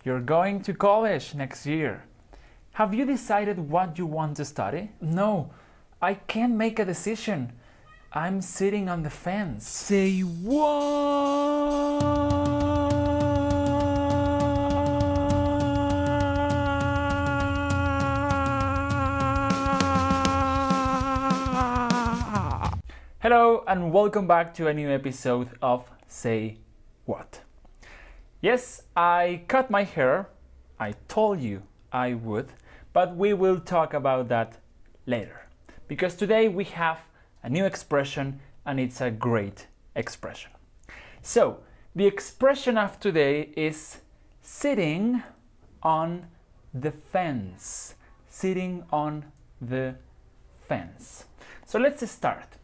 You're going to college next year. Have you decided what you want to study? No, I can't make a decision. I'm sitting on the fence. Say what? Hello and welcome back to a new episode of Say What? Yes, I cut my hair. I told you I would, but we will talk about that later. Because today we have a new expression and it's a great expression. So, the expression of today is sitting on the fence. Sitting on the fence. So let's start.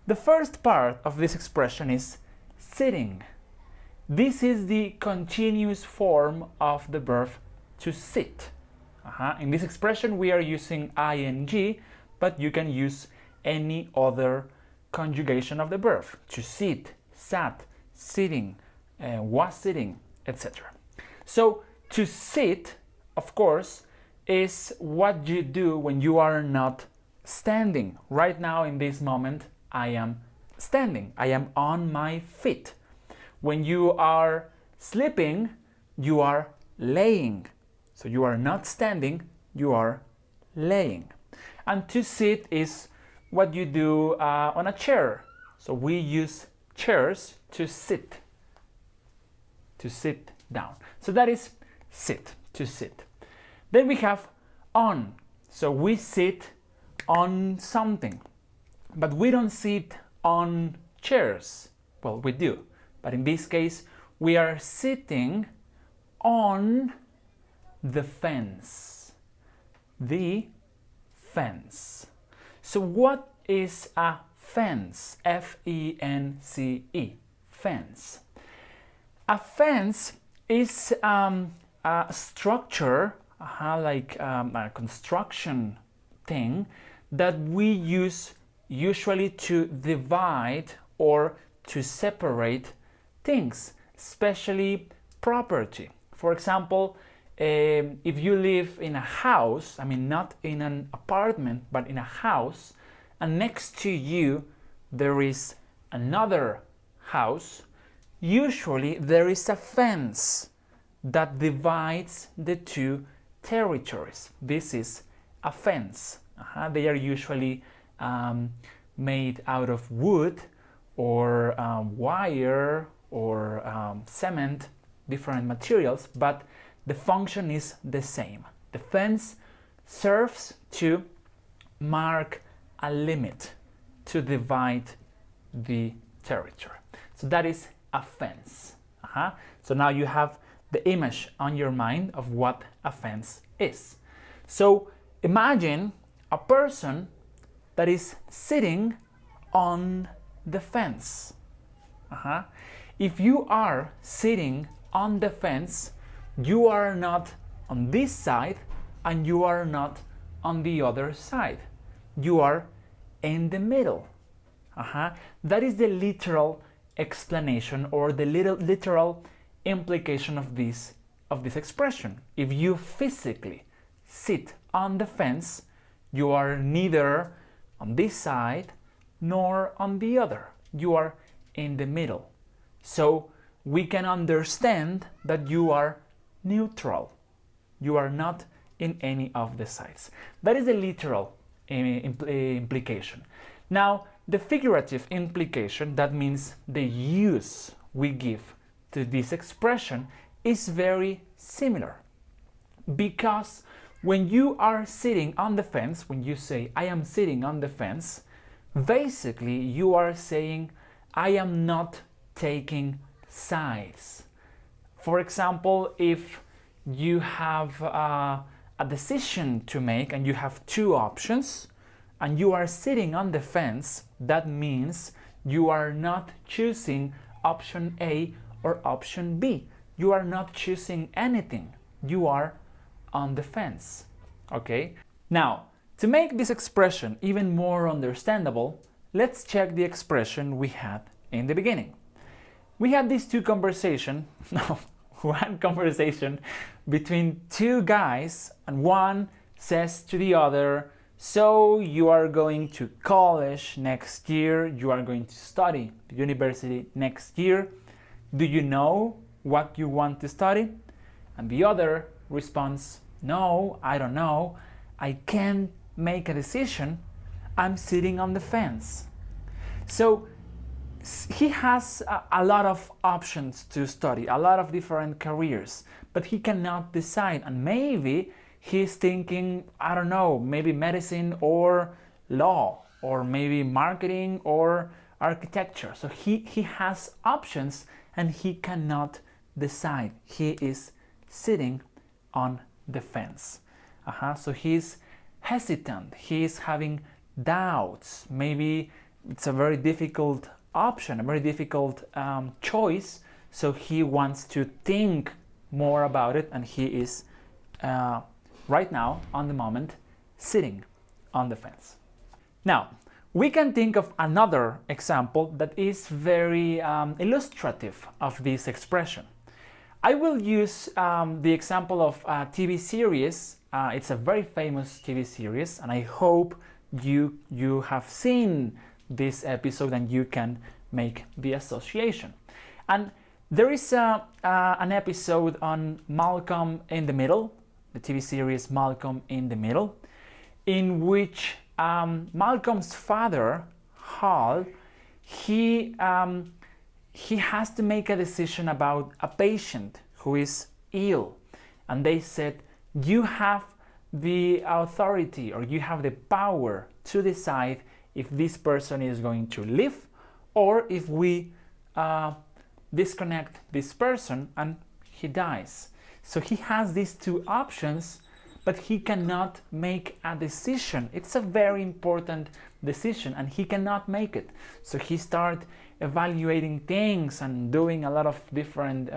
The first part of this expression is sitting. This is the continuous form of the verb to sit. In this expression we are using ing, but you can use any other conjugation of the verb. To sit, sat, sitting, was sitting, etc. So to sit, of course, is what you do when you are not standing. Right now in this moment I am standing. I am on my feet. When you are sleeping, you are laying. So you are not standing, you are laying. And to sit is what you do on a chair. So we use chairs to sit down. So that is sit, to sit. Then we have on. So we sit on something. But we don't sit on chairs. Well, we do. But in this case, we are sitting on the fence. The fence. So what is a fence? F-E-N-C-E. Fence. A fence is a structure, like a construction thing that we use usually to divide or to separate things, especially property. For example, if you live in a house, not in an apartment, but in a house, and next to you there is another house, usually there is a fence that divides the two territories. This is a fence. They are usually made out of wood or wire or cement, different materials, but the function is the same. The fence serves to mark a limit, to divide the territory. So that is a fence. So now you have the image on your mind of what a fence is. So imagine a person that is sitting on the fence. If you are sitting on the fence, you are not on this side and you are not on the other side. You are in the middle. That is the literal explanation or the literal implication of this expression. If you physically sit on the fence, you are neither on this side nor on the other. You are in the middle. So we can understand that you are neutral. You are not in any of the sides. That is the literal implication. Now, the figurative implication, that means the use we give to this expression, is very similar. Because when you are sitting on the fence, when you say, I am sitting on the fence, basically you are saying, I am not taking sides. For example, if you have a decision to make and you have two options and you are sitting on the fence, that means you are not choosing option A or option B. You are not choosing anything. You are on the fence. Okay? Now, to make this expression even more understandable, let's check the expression we had in the beginning. We had these two conversations. No, one conversation between two guys, and one says to the other, so you are going to college next year, you are going to study university next year. Do you know what you want to study? And the other responds, no, I don't know. I can't make a decision. I'm sitting on the fence. So he has a lot of options to study, a lot of different careers, but he cannot decide. And maybe he's thinking, I don't know, maybe medicine or law, or maybe marketing or architecture. So he has options and he cannot decide. He is sitting on the fence. So he's hesitant, he's having doubts. Maybe it's a very difficult option, a very difficult choice, so he wants to think more about it, and he is right now, on the moment, sitting on the fence. Now, we can think of another example that is very illustrative of this expression. I will use the example of a TV series. It's a very famous TV series, and I hope you have seen this episode and you can make the association. And there is an episode on Malcolm in the Middle, the TV series Malcolm in the Middle, in which Malcolm's father, Hal, he has to make a decision about a patient who is ill. And they said, you have the authority, or you have the power to decide if this person is going to live, or if we disconnect this person and he dies. So he has these two options, but he cannot make a decision. It's a very important decision and he cannot make it. So he starts evaluating things and doing a lot of different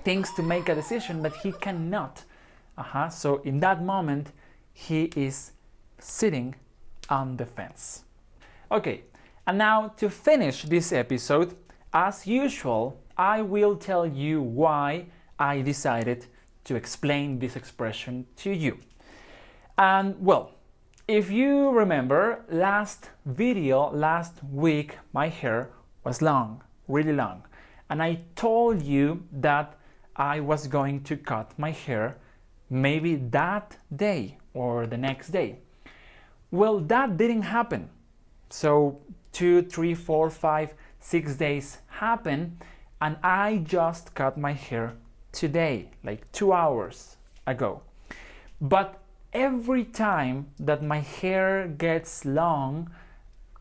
things to make a decision, but he cannot. So in that moment, he is sitting on the fence. Okay, and now to finish this episode, as usual, I will tell you why I decided to explain this expression to you. And well, if you remember, last week, my hair was long, really long. And I told you that I was going to cut my hair maybe that day or the next day. Well, that didn't happen. So 2, 3, 4, 5, 6 days happened, and I just cut my hair today, like 2 hours ago. But every time that my hair gets long,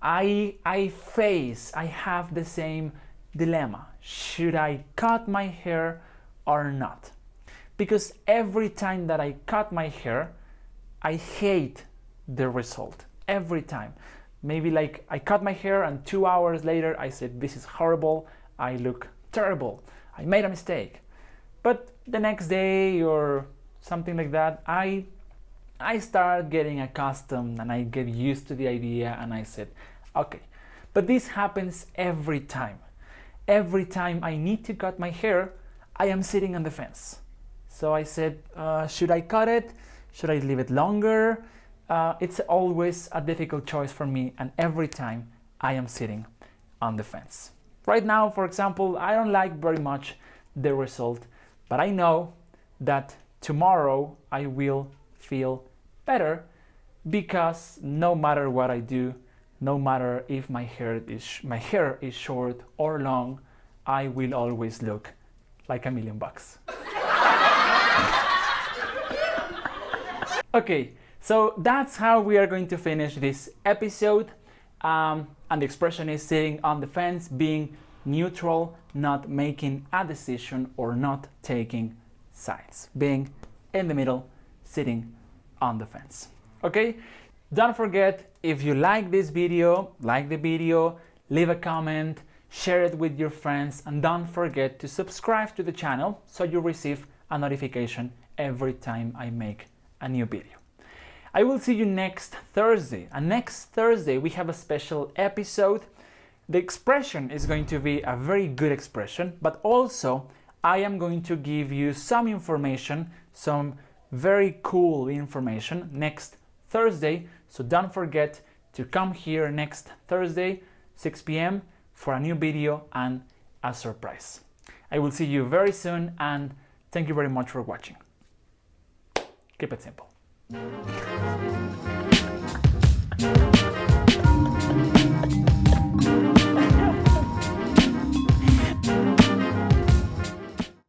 I have the same dilemma. Should I cut my hair or not? Because every time that I cut my hair, I hate the result. Every time. Maybe like I cut my hair and 2 hours later I said, this is horrible, I look terrible, I made a mistake. But the next day or something like that, I start getting accustomed and I get used to the idea, and I said, okay. But this happens every time. Every time I need to cut my hair, I am sitting on the fence. So I said, should I cut it? Should I leave it longer? It's always a difficult choice for me, and every time I am sitting on the fence. Right now, for example, I don't like very much the result, but I know that tomorrow I will feel better, because no matter what I do, no matter if my hair is short or long, I will always look like $1,000,000. Okay, so that's how we are going to finish this episode. And the expression is sitting on the fence, being neutral, not making a decision or not taking sides. Being in the middle, sitting on the fence. Okay, don't forget, if you like this video, like the video, leave a comment, share it with your friends, and don't forget to subscribe to the channel so you receive a notification every time I make a new video. I will see you next Thursday, and next Thursday we have a special episode. The expression is going to be a very good expression, but also I am going to give you some information, some very cool information next Thursday. So don't forget to come here next Thursday, 6 p.m. for a new video and a surprise. I will see you very soon, and thank you very much for watching. Keep it simple.